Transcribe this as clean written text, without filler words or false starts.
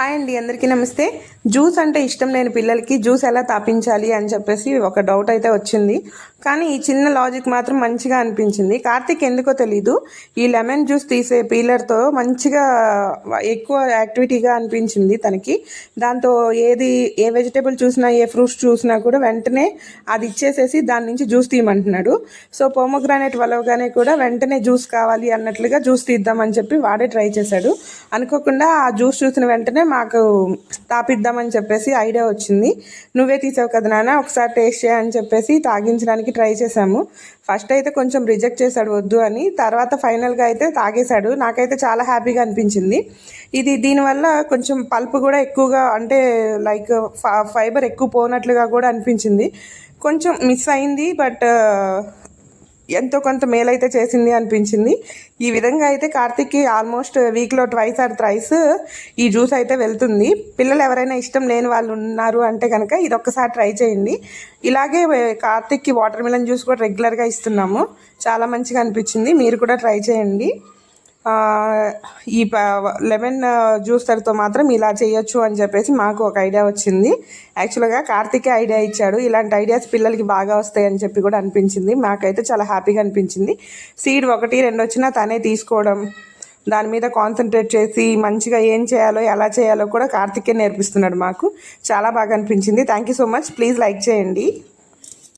Hi అండి, అందరికీ నమస్తే. జ్యూస్ అంటే ఇష్టం లేని పిల్లలకి జ్యూస్ ఎలా తాపించాలి అని చెప్పేసి ఒక డౌట్ అయితే వచ్చింది. కానీ ఈ చిన్న లాజిక్ మాత్రం మంచిగా అనిపించింది. కార్తీక్ ఎందుకో తెలీదు, ఈ లెమన్ జ్యూస్ తీసే పీలర్తో మంచిగా ఎక్కువ యాక్టివిటీగా అనిపించింది తనకి. దాంతో ఏ వెజిటేబుల్ చూసినా, ఏ ఫ్రూట్స్ చూసినా కూడా వెంటనే అది ఇచ్చేసేసి దాని నుంచి జ్యూస్ తీయమంటున్నాడు. సో పోమోగ్రానేట్ వలవగానే కూడా వెంటనే జ్యూస్ కావాలి అన్నట్లుగా జ్యూస్ తీద్దామని చెప్పి వాడే ట్రై చేశాడు. అనుకోకుండా ఆ జ్యూస్ చూసిన వెంటనే మాకు తాపిద్దామని చెప్పేసి ఐడియా వచ్చింది. నువ్వే తీసావు కదా నాన్న, ఒకసారి టేస్ట్ చేయని చెప్పేసి తాగించడానికి ట్రై చేశాము. ఫస్ట్ అయితే కొంచెం రిజెక్ట్ చేశాడు వద్దు అని, తర్వాత ఫైనల్గా అయితే తాగేశాడు. నాకైతే చాలా హ్యాపీగా అనిపించింది. దీనివల్ల కొంచెం పల్ప్ కూడా ఎక్కువగా, అంటే లైక్ ఫైబర్ ఎక్కువ పోనట్లుగా కూడా అనిపించింది. కొంచెం మిస్ అయింది, బట్ ఎంతో కొంత మేలైతే చేసింది అనిపించింది. ఈ విధంగా అయితే కార్తీక్కి ఆల్మోస్ట్ వీక్లో ట్వైస్ ఆర్ థ్రైస్ ఈ జ్యూస్ అయితే వెళ్తుంది. పిల్లలు ఎవరైనా ఇష్టం లేని వాళ్ళు ఉన్నారు అంటే కనుక ఇది ఒక్కసారి ట్రై చేయండి. ఇలాగే కార్తీక్కి వాటర్ మిలన్ జ్యూస్ కూడా రెగ్యులర్గా ఇస్తున్నాము. చాలా మంచిగా అనిపించింది, మీరు కూడా ట్రై చేయండి. ఈ లెమన్ జ్యూసర్తో మాత్రం ఇలా చేయొచ్చు అని చెప్పేసి మాకు ఒక ఐడియా వచ్చింది. యాక్చువల్గా కార్తీకే ఐడియా ఇచ్చాడు. ఇలాంటి ఐడియాస్ పిల్లలకి బాగా వస్తాయని చెప్పి కూడా అనిపించింది. మాకైతే చాలా హ్యాపీగా అనిపించింది. సీడ్ 1-2 వచ్చినా తనే తీసుకోవడం, దాని మీద కాన్సన్ట్రేట్ చేసి మంచిగా ఏం చేయాలో ఎలా చేయాలో కూడా కార్తీకే నేర్పిస్తున్నాడు మాకు. చాలా బాగా అనిపించింది. Thank you so much. Please like చేయండి.